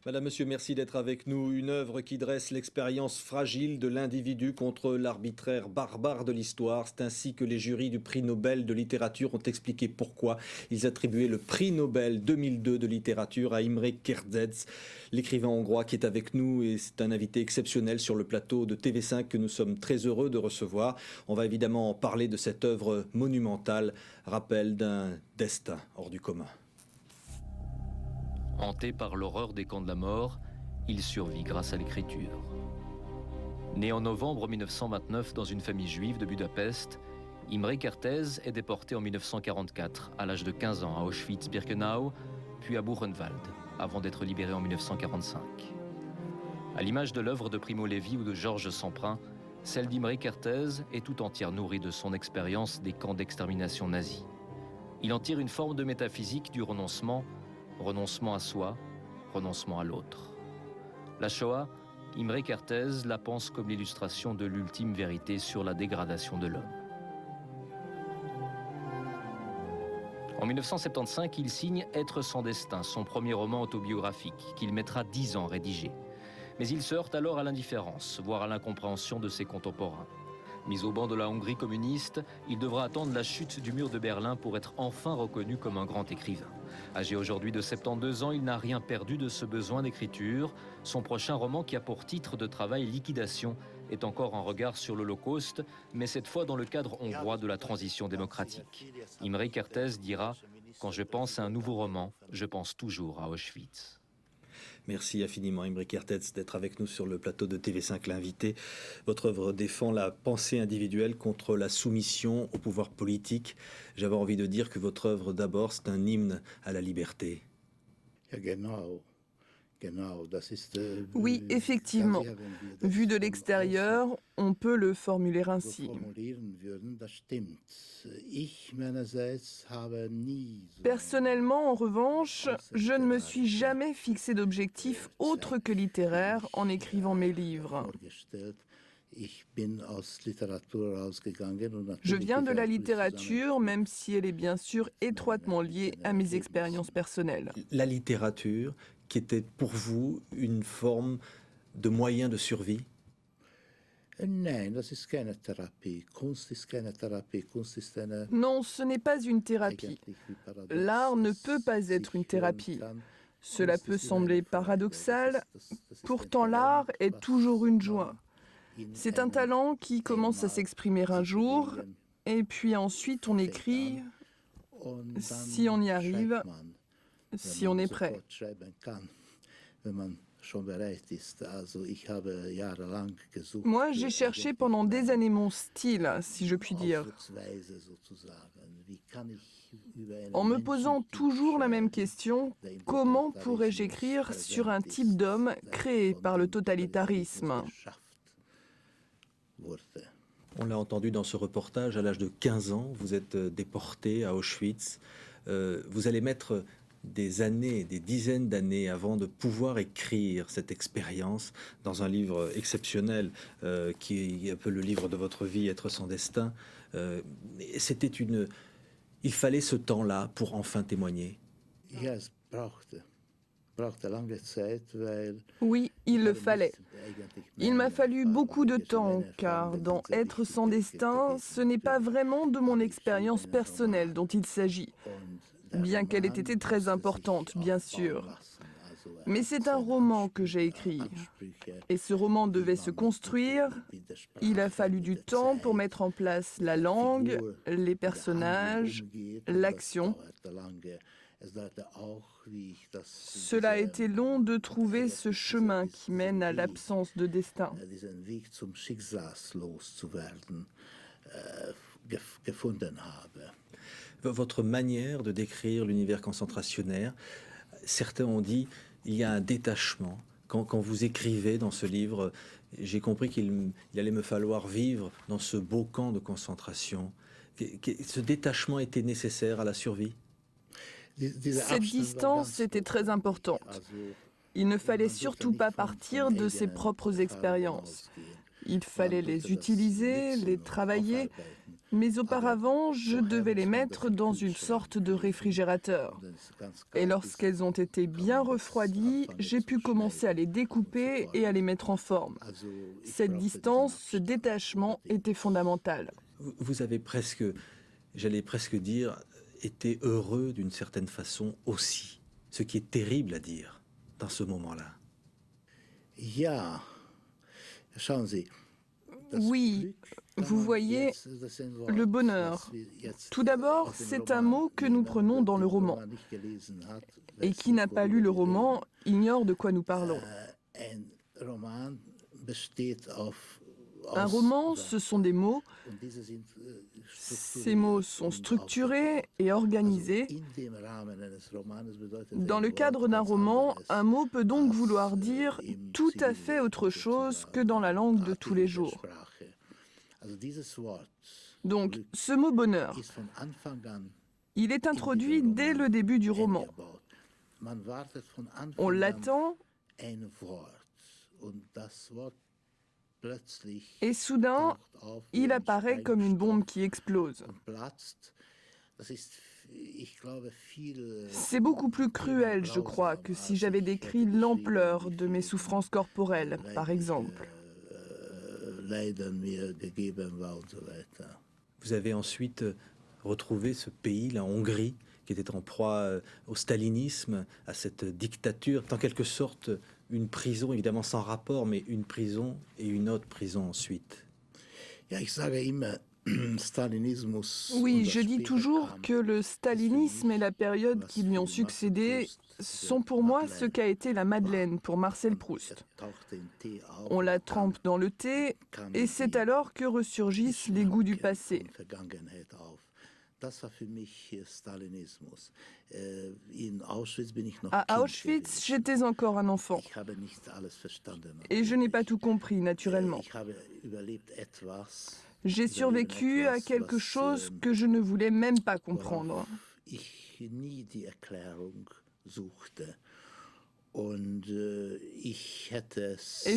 Madame, Monsieur, merci d'être avec nous. Une œuvre qui dresse l'expérience fragile de l'individu contre l'arbitraire barbare de l'histoire. C'est ainsi que les jurys du prix Nobel de littérature ont expliqué pourquoi ils attribuaient le prix Nobel 2002 de littérature à Imre Kertész, l'écrivain hongrois qui est avec nous, et c'est un invité exceptionnel sur le plateau de TV5 que nous sommes très heureux de recevoir. On va évidemment parler de cette œuvre monumentale, rappel d'un destin hors du commun. Hanté par l'horreur des camps de la mort, il survit grâce à l'écriture. Né en novembre 1929 dans une famille juive de Budapest, Imre Kertész est déporté en 1944, à l'âge de 15 ans, à Auschwitz-Birkenau, puis à Buchenwald, avant d'être libéré en 1945. À l'image de l'œuvre de Primo Levi ou de Georges Semprin, celle d'Imre Kertész est tout entière nourrie de son expérience des camps d'extermination nazis. Il en tire une forme de métaphysique du renoncement à soi, renoncement à l'autre. La Shoah, Imre Kertész la pense comme l'illustration de l'ultime vérité sur la dégradation de l'homme. En 1975, il signe Être sans destin, son premier roman autobiographique, qu'il mettra 10 ans à rédiger. Mais il se heurte alors à l'indifférence, voire à l'incompréhension de ses contemporains. Mis au banc de la Hongrie communiste, il devra attendre la chute du mur de Berlin pour être enfin reconnu comme un grand écrivain. Âgé aujourd'hui de 72 ans, il n'a rien perdu de ce besoin d'écriture. Son prochain roman, qui a pour titre de travail Liquidation, est encore un regard sur l'Holocauste, mais cette fois dans le cadre hongrois de la transition démocratique. Imre Kertész dira « Quand je pense à un nouveau roman, je pense toujours à Auschwitz ». Merci infiniment Imre Kertész d'être avec nous sur le plateau de TV5 l'invité. Votre œuvre défend la pensée individuelle contre la soumission au pouvoir politique. J'avais envie de dire que votre œuvre d'abord c'est un hymne à la liberté. Oui, effectivement. Vu de l'extérieur, on peut le formuler ainsi. Personnellement, en revanche, je ne me suis jamais fixé d'objectif autre que littéraire en écrivant mes livres. Je viens de la littérature, même si elle est bien sûr étroitement liée à mes expériences personnelles. La littérature qui était pour vous une forme de moyen de survie? Non, ce n'est pas une thérapie. L'art ne peut pas être une thérapie. Cela peut sembler paradoxal, pourtant l'art est toujours une joie. C'est un talent qui commence à s'exprimer un jour, et puis ensuite on écrit, si on y arrive, si on est prêt. Moi, j'ai cherché pendant des années mon style, si je puis dire, en me posant toujours la même question, comment pourrais-je écrire sur un type d'homme créé par le totalitarisme ? On l'a entendu dans ce reportage, à l'âge de 15 ans, vous êtes déporté à Auschwitz. Vous allez mettre des années, des dizaines d'années avant de pouvoir écrire cette expérience dans un livre exceptionnel qui est un peu le livre de votre vie, Être sans destin. Il fallait ce temps-là pour enfin témoigner. Oui, il le fallait. Il m'a fallu beaucoup de temps, car dans Être sans destin, ce n'est pas vraiment de mon expérience personnelle dont il s'agit, bien qu'elle ait été très importante, bien sûr. Mais c'est un roman que j'ai écrit, et ce roman devait se construire. Il a fallu du temps pour mettre en place la langue, les personnages, l'action. Cela a été long de trouver ce chemin qui mène à l'absence de destin. Votre manière de décrire l'univers concentrationnaire, certains ont dit il y a un détachement. Quand vous écrivez dans ce livre, j'ai compris qu'il allait me falloir vivre dans ce beau camp de concentration. Ce détachement était nécessaire à la survie? Cette distance était très importante. Il ne fallait surtout pas partir de ses propres expériences. Il fallait les utiliser, les travailler, Mais auparavant, je devais les mettre dans une sorte de réfrigérateur. Et lorsqu'elles ont été bien refroidies, j'ai pu commencer à les découper et à les mettre en forme. Cette distance, ce détachement était fondamental. Vous avez presque, j'allais presque dire, été heureux d'une certaine façon aussi, ce qui est terrible à dire dans ce moment-là. Oui, vous voyez, le bonheur. Tout d'abord, c'est un mot que nous prenons dans le roman. Et qui n'a pas lu le roman ignore de quoi nous parlons. Un roman, ce sont des mots. Ces mots sont structurés et organisés. Dans le cadre d'un roman, un mot peut donc vouloir dire tout à fait autre chose que dans la langue de tous les jours. Donc, ce mot bonheur, il est introduit dès le début du roman. On l'attend et soudain, il apparaît comme une bombe qui explose. C'est beaucoup plus cruel, je crois, que si j'avais décrit l'ampleur de mes souffrances corporelles, par exemple. Vous avez ensuite retrouvé ce pays, la Hongrie, qui était en proie au stalinisme, à cette dictature, en quelque sorte une prison, évidemment sans rapport, mais une prison et une autre prison ensuite. Oui, je dis toujours que le stalinisme et la période qui lui ont succédé sont pour moi ce qu'a été la Madeleine pour Marcel Proust. On la trempe dans le thé et c'est alors que ressurgissent les goûts du passé. À Auschwitz, j'étais encore un enfant. Et je n'ai pas tout compris, naturellement. J'ai survécu à quelque chose que je ne voulais même pas comprendre. Et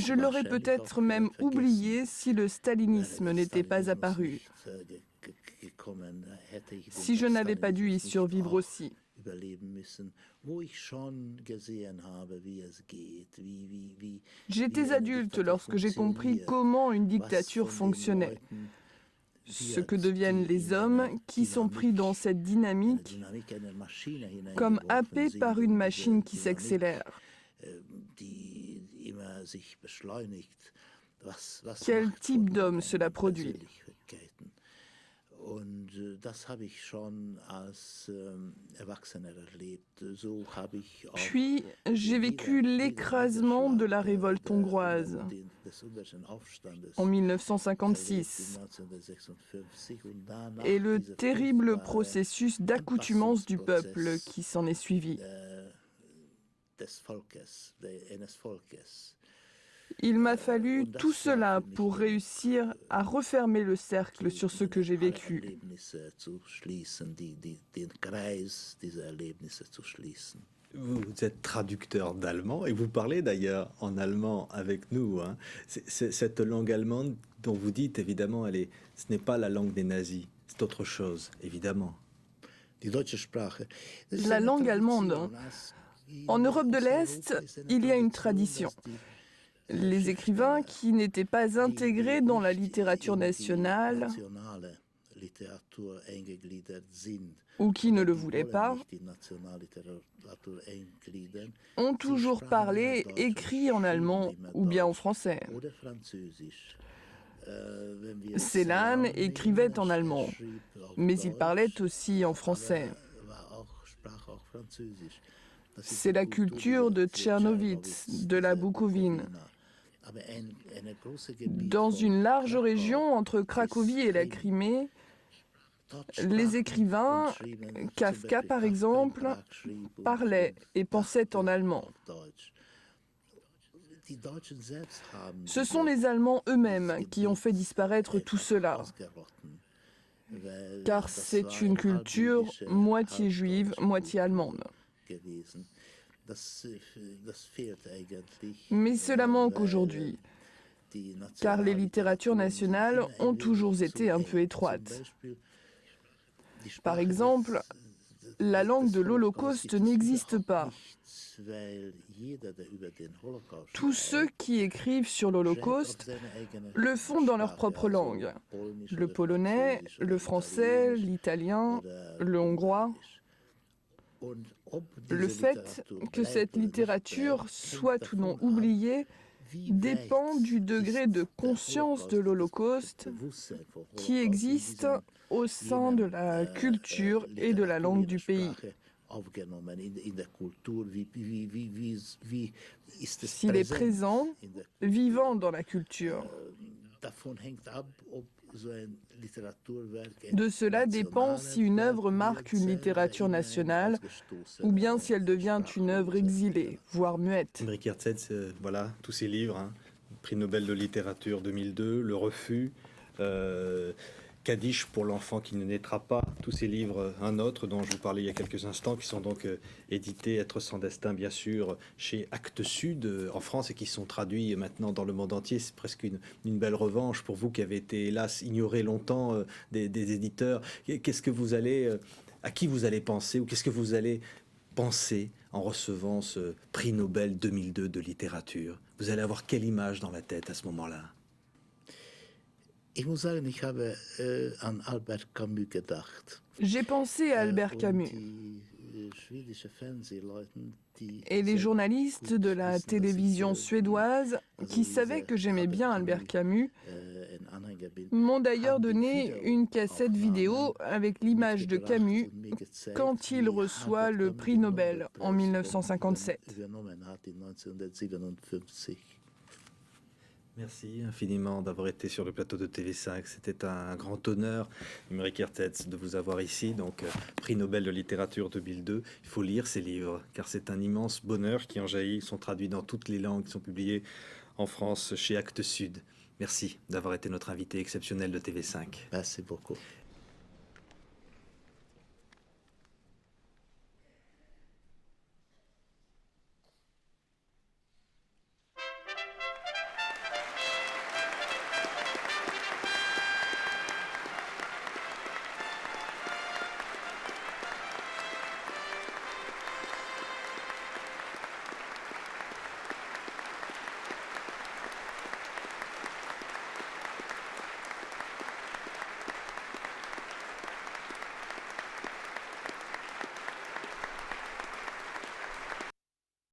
je l'aurais peut-être même oublié si le stalinisme n'était pas apparu. Si je n'avais pas dû y survivre aussi. J'étais adulte lorsque j'ai compris comment une dictature fonctionnait. Ce que deviennent les hommes qui sont pris dans cette dynamique comme happés par une machine qui s'accélère. Quel type d'homme cela produit ? Puis, j'ai vécu l'écrasement de la révolte hongroise en 1956 et le terrible processus d'accoutumance du peuple qui s'en est suivi. Il m'a fallu tout cela pour réussir à refermer le cercle sur ce que j'ai vécu. Vous êtes traducteur d'allemand et vous parlez d'ailleurs en allemand avec nous. Hein. Cette langue allemande dont vous dites, évidemment, ce n'est pas la langue des nazis, c'est autre chose, évidemment. La langue allemande. En Europe de l'Est, il y a une tradition. Les écrivains qui n'étaient pas intégrés dans la littérature nationale ou qui ne le voulaient pas ont toujours parlé, écrit en allemand ou bien en français. Celan écrivait en allemand, mais il parlait aussi en français. C'est la culture de Tchernowitz, de la Bukovine. Dans une large région entre Cracovie et la Crimée, les écrivains, Kafka par exemple, parlaient et pensaient en allemand. Ce sont les Allemands eux-mêmes qui ont fait disparaître tout cela, car c'est une culture moitié juive, moitié allemande. Mais cela manque aujourd'hui. car les littératures nationales ont toujours été un peu étroites. Par exemple, la langue de l'Holocauste n'existe pas. Tous ceux qui écrivent sur l'Holocauste le font dans leur propre langue. Le polonais, le français, l'italien, le hongrois. Le fait que cette littérature soit ou non oubliée dépend du degré de conscience de l'Holocauste qui existe au sein de la culture et de la langue du pays. S'il est présent, vivant dans la culture. De cela dépend si une œuvre marque une littérature nationale ou bien si elle devient une œuvre exilée, voire muette. Imre Kertész, voilà, tous ces livres, hein, prix Nobel de littérature 2002, Le Refus, Kaddish pour l'enfant qui ne naîtra pas, tous ces livres, un autre dont je vous parlais il y a quelques instants, qui sont donc édités, Être sans destin bien sûr, chez Actes Sud en France et qui sont traduits maintenant dans le monde entier. C'est presque une belle revanche pour vous qui avez été hélas ignoré longtemps des éditeurs. Qu'est-ce que vous allez, à qui vous allez penser ou qu'est-ce que vous allez penser en recevant ce prix Nobel 2002 de littérature? Vous allez avoir quelle image dans la tête à ce moment-là? J'ai pensé à Albert Camus. Et les journalistes de la télévision suédoise, qui savaient que j'aimais bien Albert Camus, m'ont d'ailleurs donné une cassette vidéo avec l'image de Camus quand il reçoit le prix Nobel en 1957. Merci infiniment d'avoir été sur le plateau de TV5. C'était un grand honneur, Imre Kertész, de vous avoir ici. Donc, prix Nobel de littérature 2002. Il faut lire ces livres, car c'est un immense bonheur qui en jaillit. Ils sont traduits dans toutes les langues, ils sont publiés en France chez Actes Sud. Merci d'avoir été notre invité exceptionnel de TV5. Merci beaucoup.